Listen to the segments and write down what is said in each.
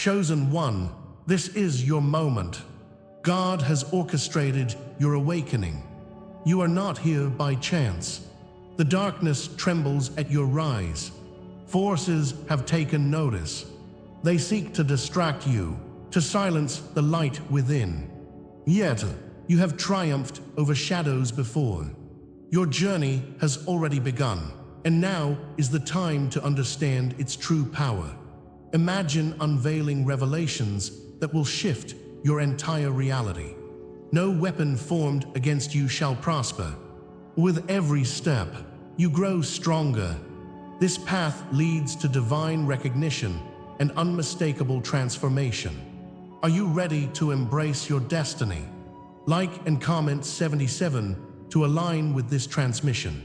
chosen one, this is your moment. God has orchestrated your awakening. You are not here by chance. The darkness trembles at your rise. Forces have taken notice. They seek to distract you, to silence the light within. Yet, you have triumphed over shadows before. Your journey has already begun, and now is the time to understand its true power. Imagine unveiling revelations that will shift your entire reality. No weapon formed against you shall prosper. With every step, you grow stronger. This path leads to divine recognition and unmistakable transformation. Are you ready to embrace your destiny? Like and comment 77 to align with this transmission.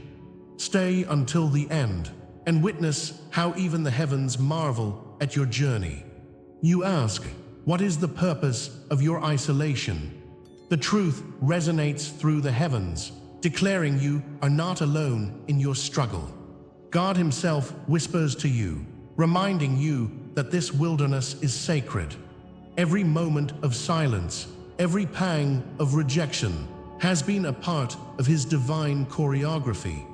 Stay until the end and witness how even the heavens marvel at your journey. You ask, what is the purpose of your isolation? The truth resonates through the heavens, declaring you are not alone in your struggle. God Himself whispers to you, reminding you that this wilderness is sacred. Every moment of silence, every pang of rejection has been a part of His divine choreography.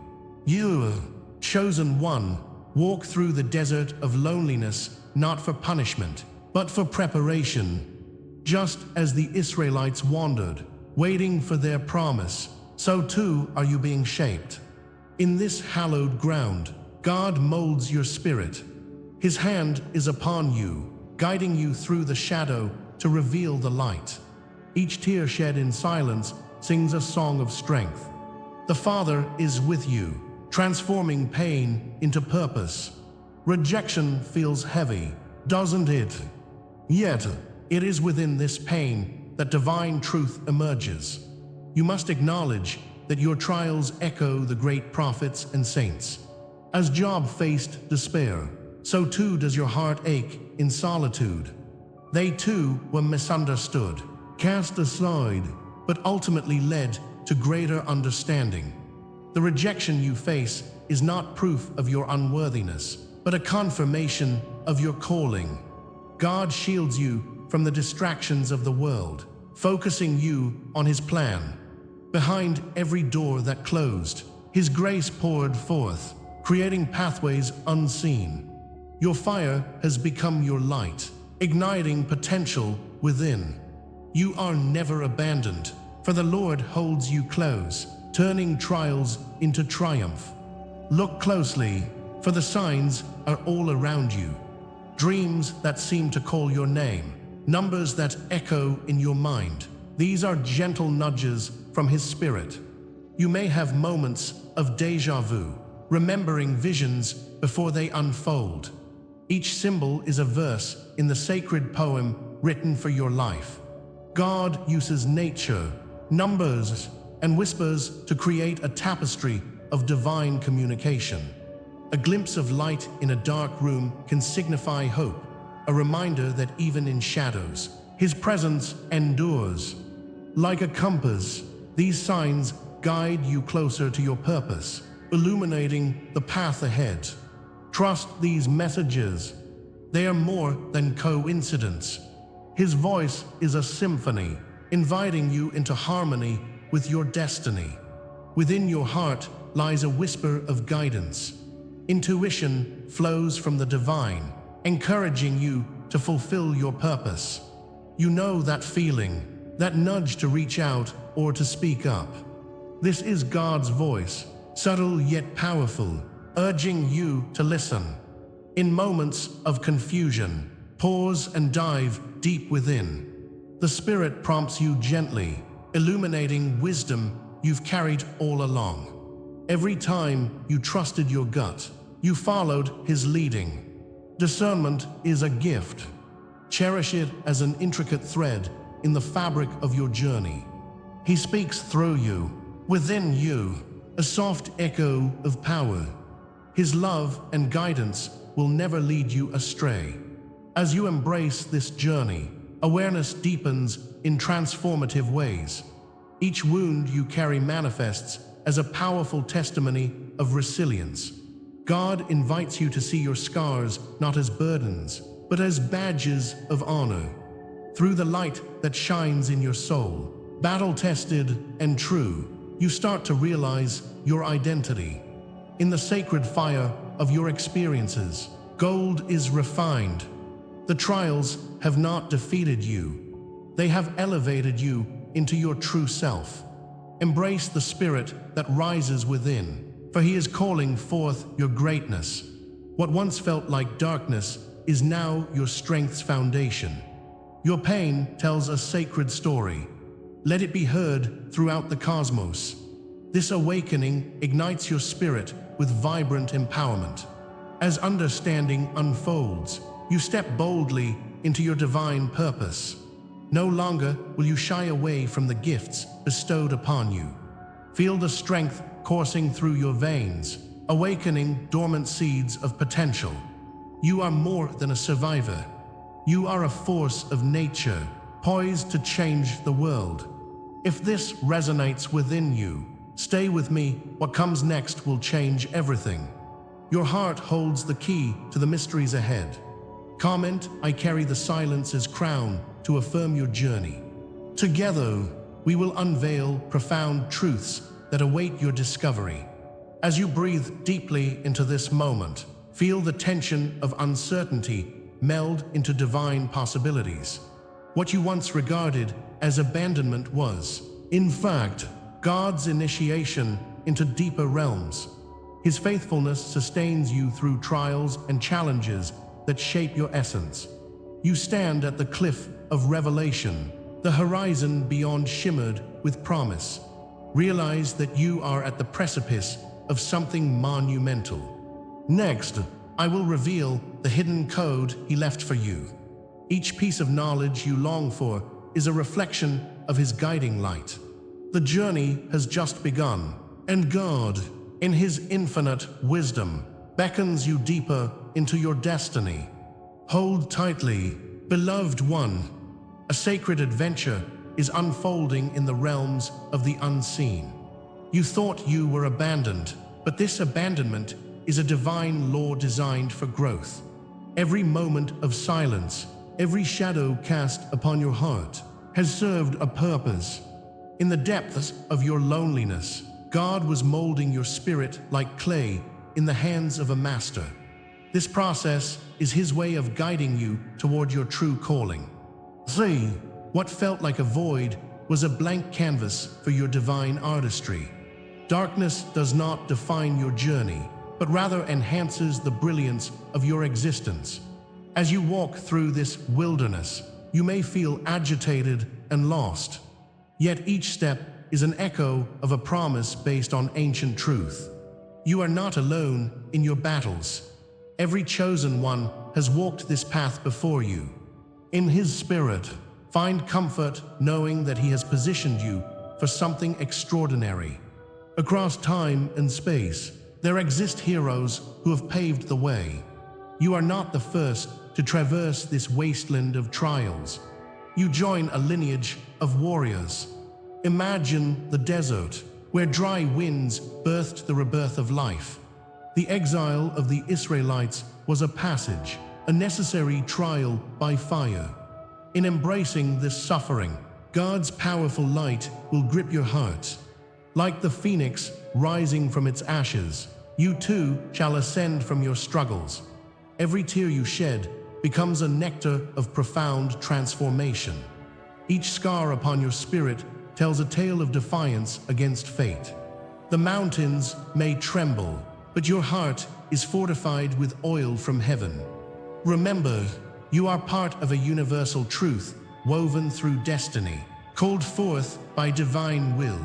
You, chosen one, walk through the desert of loneliness not for punishment, but for preparation. Just as the Israelites wandered, waiting for their promise, so too are you being shaped. In this hallowed ground, God molds your spirit. His hand is upon you, guiding you through the shadow to reveal the light. Each tear shed in silence sings a song of strength. The Father is with you, transforming pain into purpose. Rejection feels heavy, doesn't it? Yet, it is within this pain that divine truth emerges. You must acknowledge that your trials echo the great prophets and saints. As Job faced despair, so too does your heart ache in solitude. They too were misunderstood, cast aside, but ultimately led to greater understanding. The rejection you face is not proof of your unworthiness, but a confirmation of your calling. God shields you from the distractions of the world, focusing you on His plan. Behind every door that closed, His grace poured forth, creating pathways unseen. Your fire has become your light, igniting potential within. You are never abandoned, for the Lord holds you close, turning trials into triumph. Look closely, for the signs are all around you. Dreams that seem to call your name, numbers that echo in your mind. These are gentle nudges from His Spirit. You may have moments of déjà vu, remembering visions before they unfold. Each symbol is a verse in the sacred poem written for your life. God uses nature, numbers, and whispers to create a tapestry of divine communication. A glimpse of light in a dark room can signify hope, a reminder that even in shadows, His presence endures. Like a compass, these signs guide you closer to your purpose, illuminating the path ahead. Trust these messages. They are more than coincidence. His voice is a symphony, inviting you into harmony with your destiny. Within your heart lies a whisper of guidance. Intuition flows from the divine, encouraging you to fulfill your purpose. You know that feeling, that nudge to reach out or to speak up. This is God's voice, subtle yet powerful, urging you to listen. In moments of confusion, pause and dive deep within. The Spirit prompts you gently, illuminating wisdom you've carried all along. Every time you trusted your gut, you followed His leading. Discernment is a gift. Cherish it as an intricate thread in the fabric of your journey. He speaks through you, within you, a soft echo of power. His love and guidance will never lead you astray. As you embrace this journey, awareness deepens in transformative ways. Each wound you carry manifests as a powerful testimony of resilience. God invites you to see your scars not as burdens, but as badges of honor. Through the light that shines in your soul, battle-tested and true, you start to realize your identity. In the sacred fire of your experiences, gold is refined. The trials have not defeated you. They have elevated you into your true self. Embrace the spirit that rises within, for he is calling forth your greatness. What once felt like darkness is now your strength's foundation. Your pain tells a sacred story. Let it be heard throughout the cosmos. This awakening ignites your spirit with vibrant empowerment. As understanding unfolds, you step boldly into your divine purpose. No longer will you shy away from the gifts bestowed upon you. Feel the strength coursing through your veins, awakening dormant seeds of potential. You are more than a survivor. You are a force of nature, poised to change the world. If this resonates within you, stay with me. What comes next will change everything. Your heart holds the key to the mysteries ahead. Comment, I carry the silence's crown to affirm your journey. Together, we will unveil profound truths that await your discovery. As you breathe deeply into this moment, feel the tension of uncertainty meld into divine possibilities. What you once regarded as abandonment was, in fact, God's initiation into deeper realms. His faithfulness sustains you through trials and challenges that shape your essence. You stand at the cliff of revelation, the horizon beyond shimmered with promise. Realize that you are at the precipice of something monumental. Next, I will reveal the hidden code he left for you. Each piece of knowledge you long for is a reflection of his guiding light. The journey has just begun, and God, in his infinite wisdom, beckons you deeper into your destiny. Hold tightly, beloved one. A sacred adventure is unfolding in the realms of the unseen. You thought you were abandoned, but this abandonment is a divine law designed for growth. Every moment of silence, every shadow cast upon your heart, has served a purpose. In the depths of your loneliness, God was molding your spirit like clay in the hands of a master. This process is his way of guiding you toward your true calling. See, what felt like a void was a blank canvas for your divine artistry. Darkness does not define your journey, but rather enhances the brilliance of your existence. As you walk through this wilderness, you may feel agitated and lost. Yet each step is an echo of a promise based on ancient truth. You are not alone in your battles. Every chosen one has walked this path before you. In his spirit, find comfort knowing that he has positioned you for something extraordinary. Across time and space, there exist heroes who have paved the way. You are not the first to traverse this wasteland of trials. You join a lineage of warriors. Imagine the desert, where dry winds birthed the rebirth of life. The exile of the Israelites was a passage, a necessary trial by fire. In embracing this suffering, God's powerful light will grip your heart. Like the phoenix rising from its ashes, you too shall ascend from your struggles. Every tear you shed becomes a nectar of profound transformation. Each scar upon your spirit tells a tale of defiance against fate. The mountains may tremble, but your heart is fortified with oil from heaven. Remember, you are part of a universal truth woven through destiny, called forth by divine will.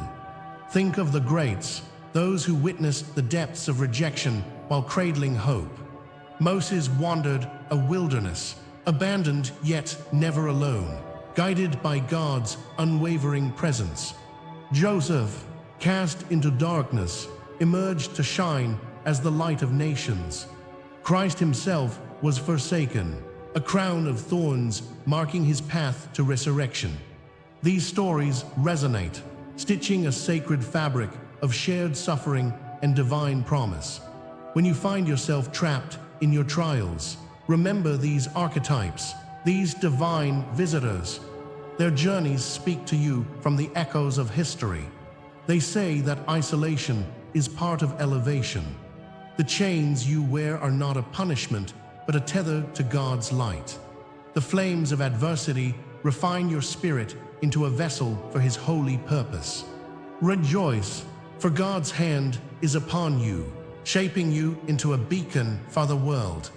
Think of the greats, those who witnessed the depths of rejection while cradling hope. Moses wandered a wilderness, abandoned yet never alone, guided by God's unwavering presence. Joseph, cast into darkness, emerged to shine as the light of nations. Christ himself was forsaken, a crown of thorns marking his path to resurrection. These stories resonate, stitching a sacred fabric of shared suffering and divine promise. When you find yourself trapped in your trials, Remember these archetypes, these divine visitors. Their journeys speak to you from the echoes of history. They say that isolation is part of elevation. The chains you wear are not a punishment, but a tether to God's light. The flames of adversity refine your spirit into a vessel for His holy purpose. Rejoice, for God's hand is upon you, shaping you into a beacon for the world.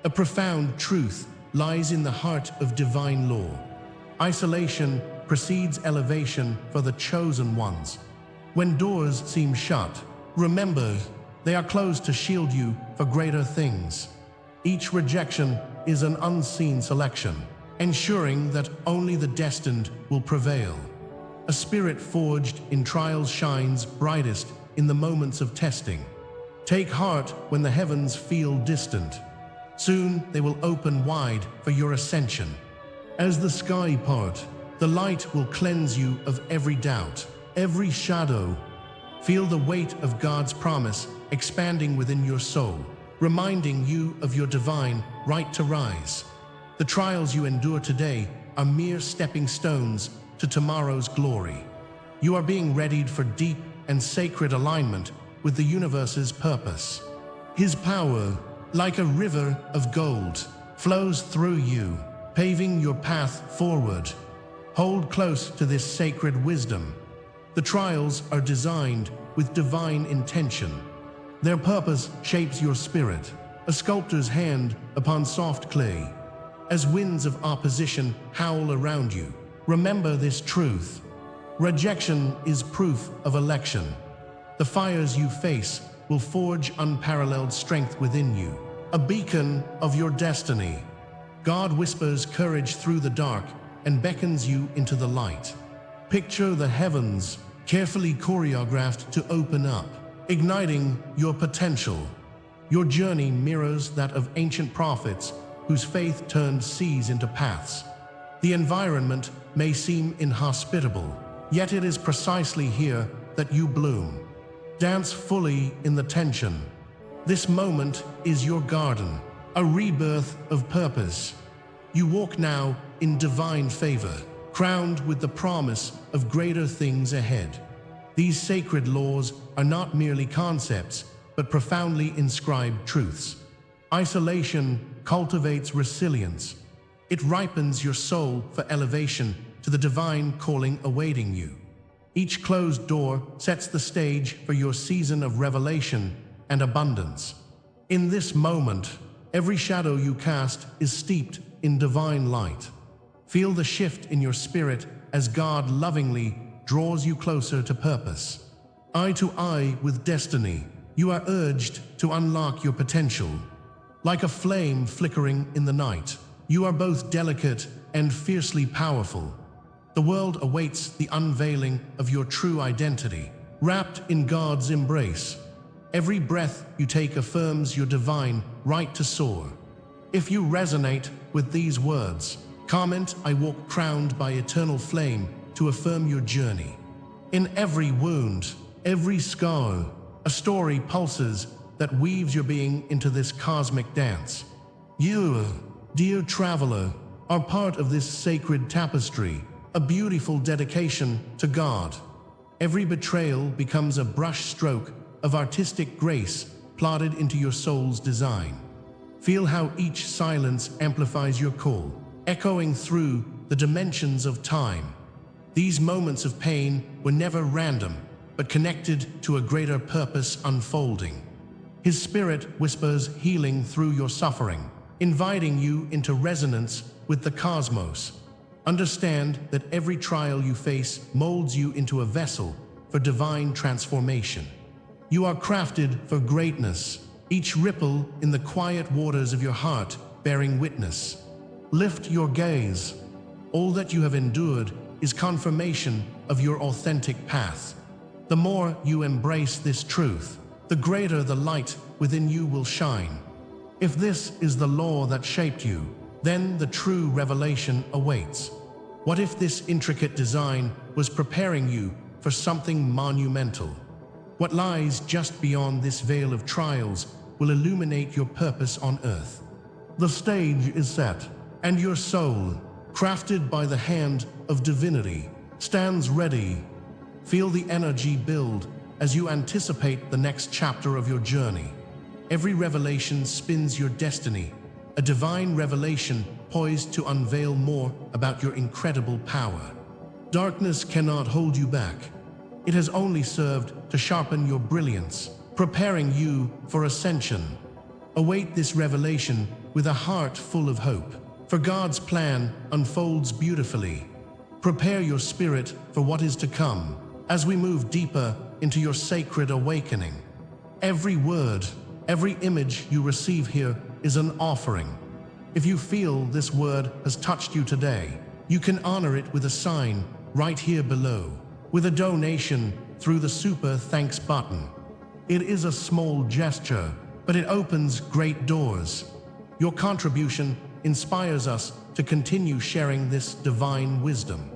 A profound truth lies in the heart of divine law. Isolation precedes elevation for the chosen ones. When doors seem shut, remember, they are closed to shield you for greater things. Each rejection is an unseen selection, ensuring that only the destined will prevail. A spirit forged in trials shines brightest in the moments of testing. Take heart when the heavens feel distant. Soon they will open wide for your ascension. As the sky part, the light will cleanse you of every doubt, every shadow. Feel the weight of God's promise expanding within your soul, reminding you of your divine right to rise. The trials you endure today are mere stepping stones to tomorrow's glory. You are being readied for deep and sacred alignment with the universe's purpose. His power, like a river of gold, flows through you, paving your path forward. Hold close to this sacred wisdom. The trials are designed with divine intention. Their purpose shapes your spirit, a sculptor's hand upon soft clay. As winds of opposition howl around you, remember this truth. Rejection is proof of election. The fires you face will forge unparalleled strength within you, a beacon of your destiny. God whispers courage through the dark and beckons you into the light. Picture the heavens, carefully choreographed to open up, igniting your potential. Your journey mirrors that of ancient prophets whose faith turned seas into paths. The environment may seem inhospitable, yet it is precisely here that you bloom. Dance fully in the tension. This moment is your garden, a rebirth of purpose. You walk now in divine favor, crowned with the promise of greater things ahead. These sacred laws are not merely concepts, but profoundly inscribed truths. Isolation cultivates resilience. It ripens your soul for elevation to the divine calling awaiting you. Each closed door sets the stage for your season of revelation and abundance. In this moment, every shadow you cast is steeped in divine light. Feel the shift in your spirit as God lovingly draws you closer to purpose. Eye to eye with destiny, you are urged to unlock your potential. Like a flame flickering in the night, you are both delicate and fiercely powerful. The world awaits the unveiling of your true identity, wrapped in God's embrace. Every breath you take affirms your divine right to soar. If you resonate with these words, comment, "I walk crowned by eternal flame," to affirm your journey. In every wound, every scar, a story pulses that weaves your being into this cosmic dance. You, dear traveler, are part of this sacred tapestry, a beautiful dedication to God. Every betrayal becomes a brush stroke of artistic grace plotted into your soul's design. Feel how each silence amplifies your call, echoing through the dimensions of time. These moments of pain were never random, but connected to a greater purpose unfolding. His spirit whispers healing through your suffering, inviting you into resonance with the cosmos. Understand that every trial you face molds you into a vessel for divine transformation. You are crafted for greatness, each ripple in the quiet waters of your heart bearing witness. Lift your gaze. All that you have endured is confirmation of your authentic path. The more you embrace this truth, the greater the light within you will shine. If this is the law that shaped you, then the true revelation awaits. What if this intricate design was preparing you for something monumental? What lies just beyond this veil of trials will illuminate your purpose on earth. The stage is set, and your soul, crafted by the hand of divinity, stands ready. Feel the energy build as you anticipate the next chapter of your journey. Every revelation spins your destiny, a divine revelation poised to unveil more about your incredible power. Darkness cannot hold you back. It has only served to sharpen your brilliance, preparing you for ascension. Await this revelation with a heart full of hope, for God's plan unfolds beautifully. Prepare your spirit for what is to come as we move deeper into your sacred awakening. Every word, every image you receive here is an offering. If you feel this word has touched you today, you can honor it with a sign right here below, with a donation through the Super Thanks button. It is a small gesture, but it opens great doors. Your contribution inspires us to continue sharing this divine wisdom.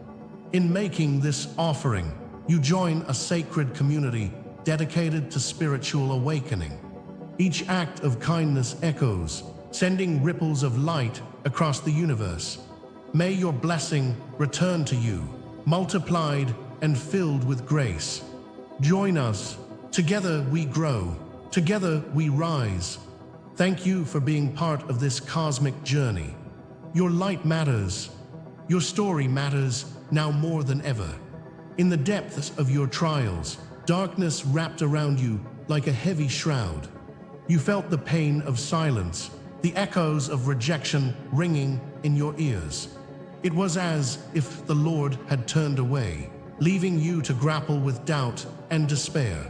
In making this offering, you join a sacred community dedicated to spiritual awakening. Each act of kindness echoes, sending ripples of light across the universe. May your blessing return to you, multiplied and filled with grace. Join us. Together we grow. Together we rise. Thank you for being part of this cosmic journey. Your light matters. Your story matters now more than ever. In the depths of your trials, darkness wrapped around you like a heavy shroud. You felt the pain of silence, the echoes of rejection ringing in your ears. It was as if the Lord had turned away, leaving you to grapple with doubt and despair.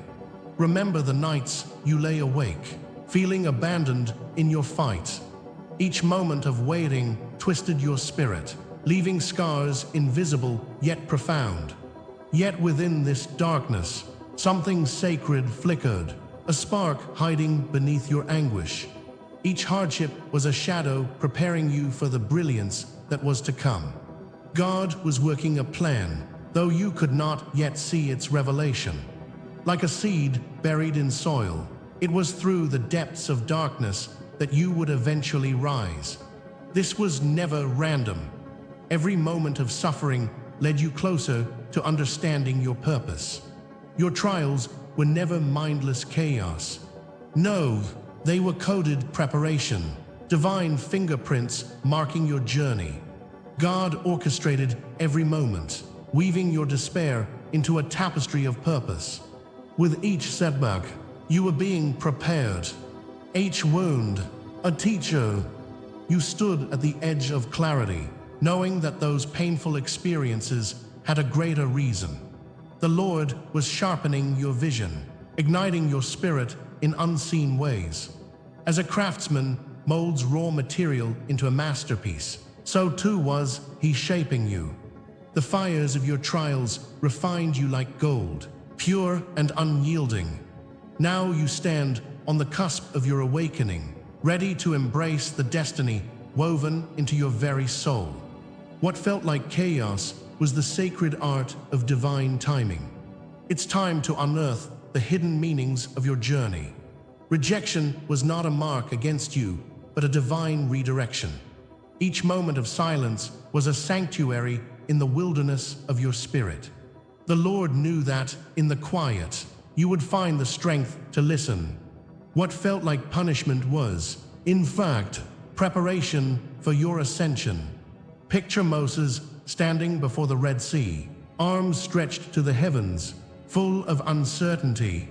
Remember the nights you lay awake, feeling abandoned in your fight. Each moment of waiting twisted your spirit, leaving scars invisible yet profound. Yet within this darkness, something sacred flickered, a spark hiding beneath your anguish. Each hardship was a shadow preparing you for the brilliance that was to come. God was working a plan, though you could not yet see its revelation. Like a seed buried in soil, it was through the depths of darkness that you would eventually rise. This was never random. Every moment of suffering led you closer to understanding your purpose. Your trials were never mindless chaos. No, they were coded preparation, divine fingerprints marking your journey. God orchestrated every moment, weaving your despair into a tapestry of purpose. With each setback, you were being prepared. Each wound, a teacher. You stood at the edge of clarity, knowing that those painful experiences had a greater reason. The Lord was sharpening your vision, igniting your spirit in unseen ways. As a craftsman molds raw material into a masterpiece, so too was He shaping you. The fires of your trials refined you like gold, pure and unyielding. Now you stand on the cusp of your awakening, ready to embrace the destiny woven into your very soul. What felt like chaos was the sacred art of divine timing. It's time to unearth the hidden meanings of your journey. Rejection was not a mark against you, but a divine redirection. Each moment of silence was a sanctuary in the wilderness of your spirit. The Lord knew that, in the quiet, you would find the strength to listen. What felt like punishment was, in fact, preparation for your ascension. Picture Moses standing before the Red Sea, arms stretched to the heavens, full of uncertainty.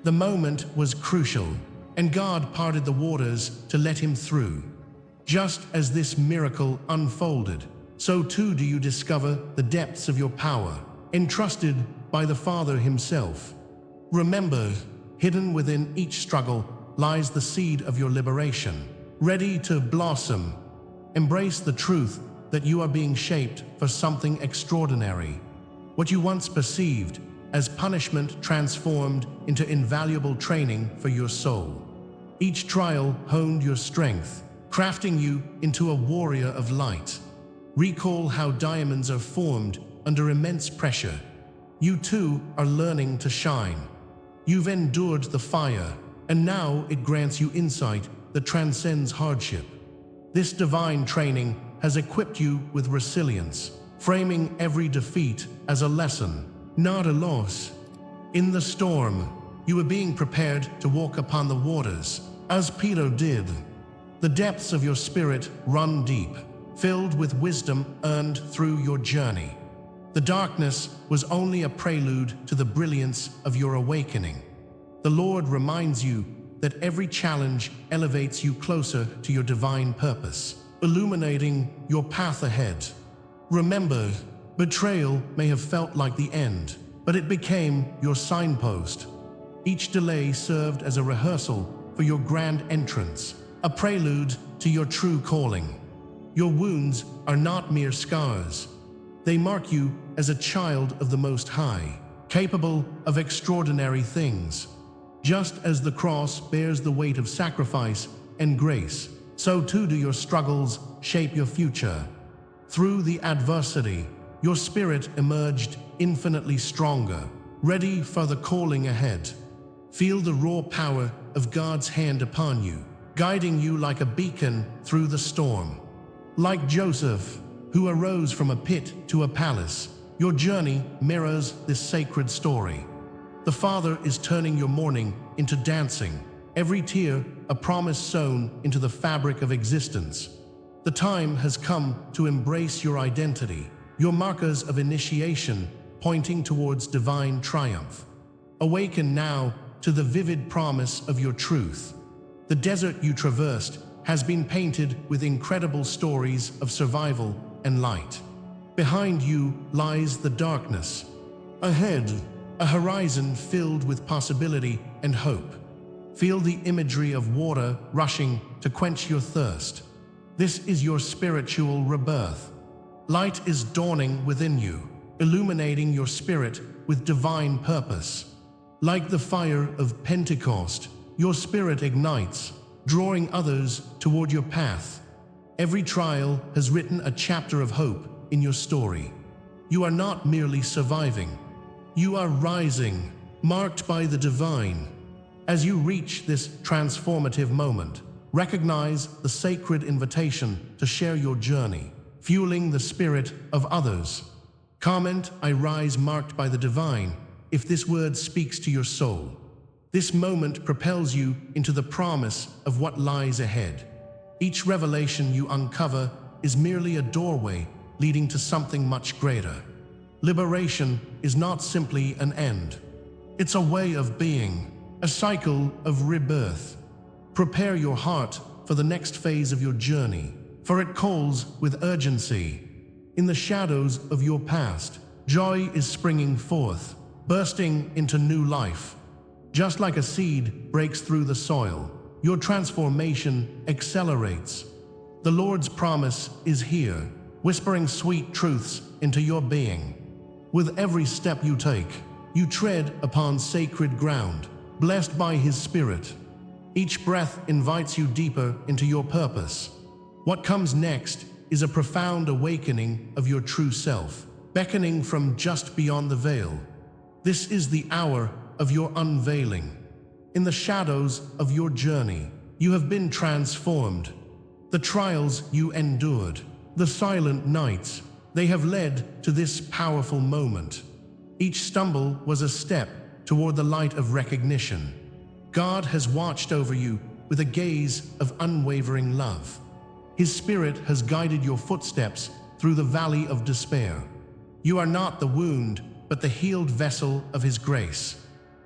The moment was crucial, and God parted the waters to let him through. Just as this miracle unfolded, so too do you discover the depths of your power, entrusted by the Father Himself. Remember, hidden within each struggle lies the seed of your liberation, ready to blossom. Embrace the truth that you are being shaped for something extraordinary. What you once perceived as punishment transformed into invaluable training for your soul. Each trial honed your strength, crafting you into a warrior of light. Recall how diamonds are formed under immense pressure. You too are learning to shine. You've endured the fire, and now it grants you insight that transcends hardship. This divine training has equipped you with resilience, framing every defeat as a lesson, not a loss. In the storm, you are being prepared to walk upon the waters, as Peter did. The depths of your spirit run deep, filled with wisdom earned through your journey. The darkness was only a prelude to the brilliance of your awakening. The Lord reminds you that every challenge elevates you closer to your divine purpose, illuminating your path ahead. Remember, betrayal may have felt like the end, but it became your signpost. Each delay served as a rehearsal for your grand entrance, a prelude to your true calling. Your wounds are not mere scars. They mark you as a child of the Most High, capable of extraordinary things. Just as the cross bears the weight of sacrifice and grace, so too do your struggles shape your future. Through the adversity, your spirit emerged infinitely stronger, ready for the calling ahead. Feel the raw power of God's hand upon you, guiding you like a beacon through the storm. Like Joseph, who arose from a pit to a palace, your journey mirrors this sacred story. The Father is turning your mourning into dancing, every tear a promise sewn into the fabric of existence. The time has come to embrace your identity, your markers of initiation pointing towards divine triumph. Awaken now to the vivid promise of your truth. The desert you traversed has been painted with incredible stories of survival and light. Behind you lies the darkness. Ahead, a horizon filled with possibility and hope. Feel the imagery of water rushing to quench your thirst. This is your spiritual rebirth. Light is dawning within you, illuminating your spirit with divine purpose. Like the fire of Pentecost, your spirit ignites, drawing others toward your path. Every trial has written a chapter of hope in your story. You are not merely surviving. You are rising, marked by the divine. As you reach this transformative moment, recognize the sacred invitation to share your journey, fueling the spirit of others. Comment, "I rise marked by the divine," if this word speaks to your soul. This moment propels you into the promise of what lies ahead. Each revelation you uncover is merely a doorway leading to something much greater. Liberation is not simply an end. It's a way of being, a cycle of rebirth. Prepare your heart for the next phase of your journey, for it calls with urgency. In the shadows of your past, joy is springing forth, bursting into new life. Just like a seed breaks through the soil, your transformation accelerates. The Lord's promise is here, whispering sweet truths into your being. With every step you take, you tread upon sacred ground, blessed by His Spirit. Each breath invites you deeper into your purpose. What comes next is a profound awakening of your true self, beckoning from just beyond the veil. This is the hour of your unveiling. In the shadows of your journey, you have been transformed. The trials you endured, the silent nights, they have led to this powerful moment. Each stumble was a step toward the light of recognition. God has watched over you with a gaze of unwavering love. His Spirit has guided your footsteps through the valley of despair. You are not the wound, but the healed vessel of His grace.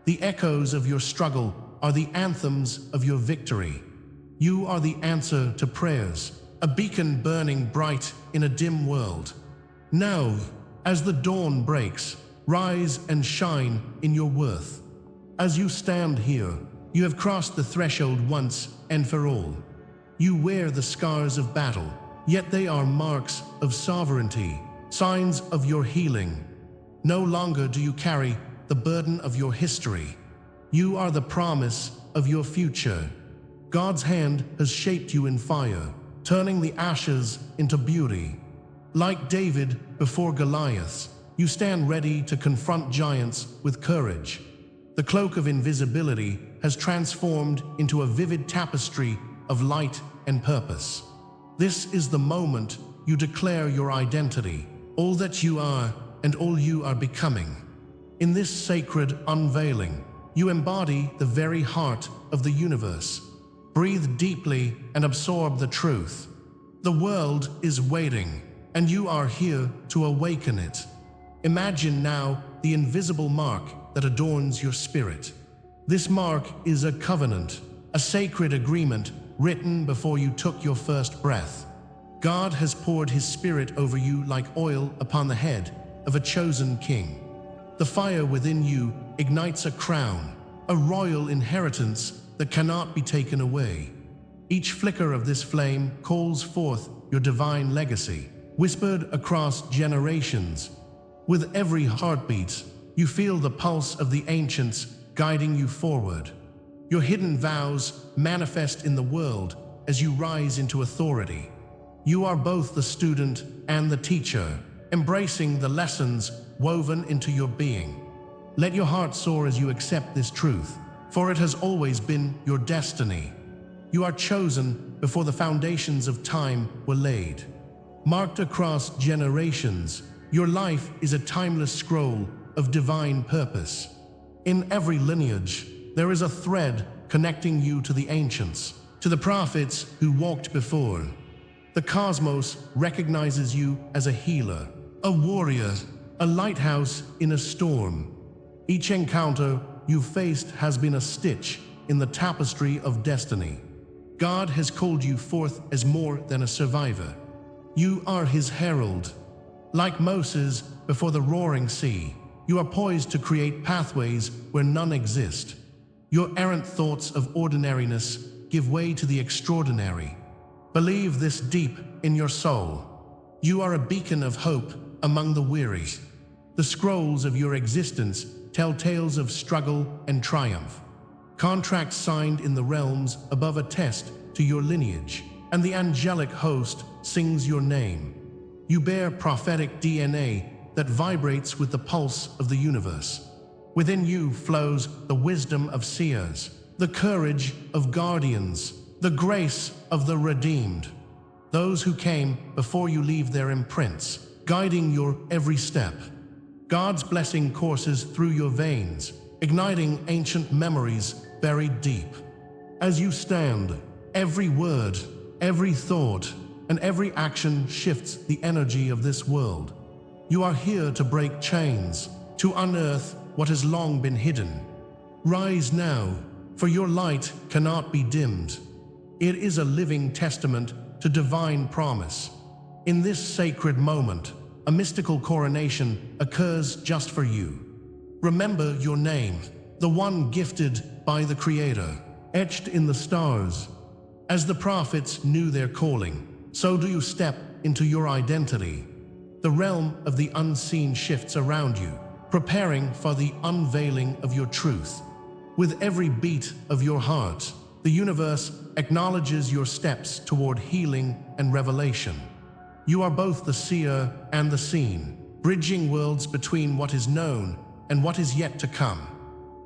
The echoes of your struggle are the anthems of your victory. You are the answer to prayers, a beacon burning bright in a dim world. Now, as the dawn breaks, rise and shine in your worth. As you stand here, you have crossed the threshold once and for all. You wear the scars of battle, yet they are marks of sovereignty, signs of your healing. No longer do you carry the burden of your history. You are the promise of your future. God's hand has shaped you in fire, turning the ashes into beauty. Like David before Goliath, you stand ready to confront giants with courage. The cloak of invisibility has transformed into a vivid tapestry of light and purpose. This is the moment you declare your identity, all that you are and all you are becoming. In this sacred unveiling, you embody the very heart of the universe. Breathe deeply and absorb the truth. The world is waiting, and you are here to awaken it. Imagine now the invisible mark that adorns your spirit. This mark is a covenant, a sacred agreement written before you took your first breath. God has poured His Spirit over you like oil upon the head of a chosen king. The fire within you ignites a crown, a royal inheritance that cannot be taken away. Each flicker of this flame calls forth your divine legacy, whispered across generations. With every heartbeat, you feel the pulse of the ancients guiding you forward. Your hidden vows manifest in the world as you rise into authority. You are both the student and the teacher, embracing the lessons woven into your being. Let your heart soar as you accept this truth, for it has always been your destiny. You are chosen before the foundations of time were laid. Marked across generations, your life is a timeless scroll of divine purpose. In every lineage, there is a thread connecting you to the ancients, to the prophets who walked before. The cosmos recognizes you as a healer, a warrior, a lighthouse in a storm. Each encounter you've faced has been a stitch in the tapestry of destiny. God has called you forth as more than a survivor. You are His herald. Like Moses before the roaring sea, you are poised to create pathways where none exist. Your errant thoughts of ordinariness give way to the extraordinary. Believe this deep in your soul. You are a beacon of hope among the weary. The scrolls of your existence tell tales of struggle and triumph. Contracts signed in the realms above attest to your lineage, and the angelic host sings your name. You bear prophetic DNA that vibrates with the pulse of the universe. Within you flows the wisdom of seers, the courage of guardians, the grace of the redeemed. Those who came before you leave their imprints, guiding your every step. God's blessing courses through your veins, igniting ancient memories buried deep. As you stand, every word, every thought, and every action shifts the energy of this world. You are here to break chains, to unearth what has long been hidden. Rise now, for your light cannot be dimmed. It is a living testament to divine promise. In this sacred moment, a mystical coronation occurs just for you. Remember your name, the one gifted by the Creator, etched in the stars. As the prophets knew their calling, so do you step into your identity. The realm of the unseen shifts around you, preparing for the unveiling of your truth. With every beat of your heart, the universe acknowledges your steps toward healing and revelation. You are both the seer and the seen, bridging worlds between what is known and what is yet to come.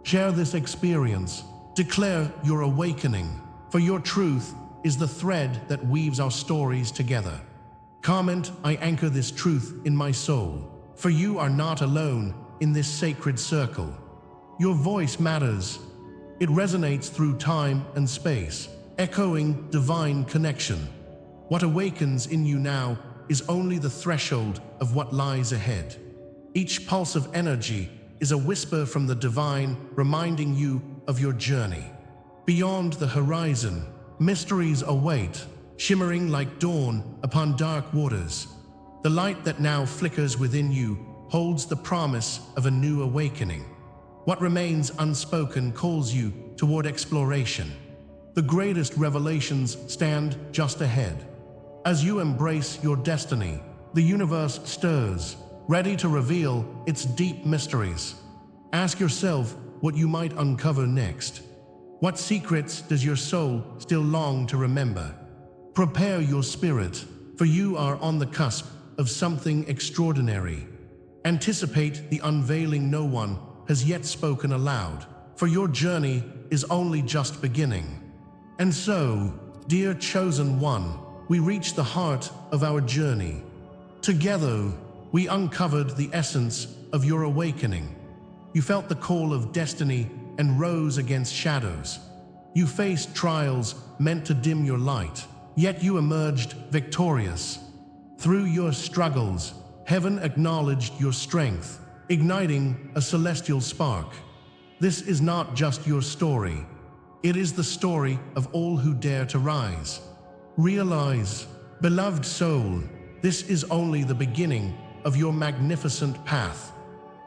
Share this experience. Declare your awakening, for your truth is the thread that weaves our stories together. Comment, I anchor this truth in my soul, for you are not alone in this sacred circle. Your voice matters. It resonates through time and space, echoing divine connection. What awakens in you now is only the threshold of what lies ahead. Each pulse of energy is a whisper from the divine, reminding you of your journey. Beyond the horizon, mysteries await, shimmering like dawn upon dark waters. The light that now flickers within you holds the promise of a new awakening. What remains unspoken calls you toward exploration. The greatest revelations stand just ahead. As you embrace your destiny, the universe stirs, ready to reveal its deep mysteries. Ask yourself what you might uncover next. What secrets does your soul still long to remember? Prepare your spirit, for you are on the cusp of something extraordinary. Anticipate the unveiling no one has yet spoken aloud, for your journey is only just beginning. And so, dear chosen one, we reach the heart of our journey. Together, we uncovered the essence of your awakening. You felt the call of destiny and rose against shadows. You faced trials meant to dim your light, yet you emerged victorious. Through your struggles, heaven acknowledged your strength, igniting a celestial spark. This is not just your story. It is the story of all who dare to rise. Realize, beloved soul, this is only the beginning of your magnificent path.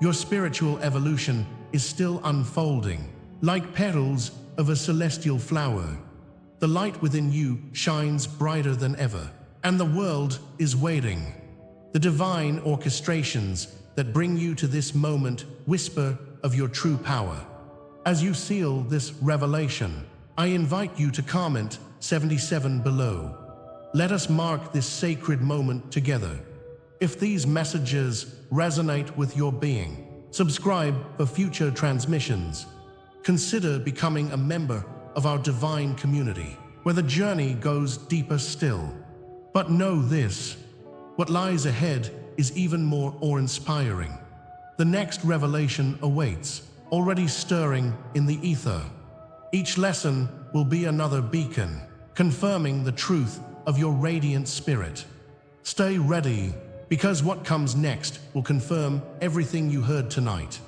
Your spiritual evolution is still unfolding, like petals of a celestial flower. The light within you shines brighter than ever, and the world is waiting. The divine orchestrations that bring you to this moment whisper of your true power. As you seal this revelation, I invite you to comment 77 below. Let us mark this sacred moment together. If these messages resonate with your being, subscribe for future transmissions. Consider becoming a member of our divine community, where the journey goes deeper still. But know this, what lies ahead is even more awe-inspiring. The next revelation awaits, already stirring in the ether. Each lesson will be another beacon, confirming the truth of your radiant spirit. Stay ready, because what comes next will confirm everything you heard tonight.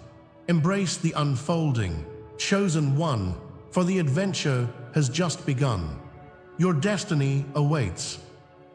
Embrace the unfolding, chosen one, for the adventure has just begun. Your destiny awaits.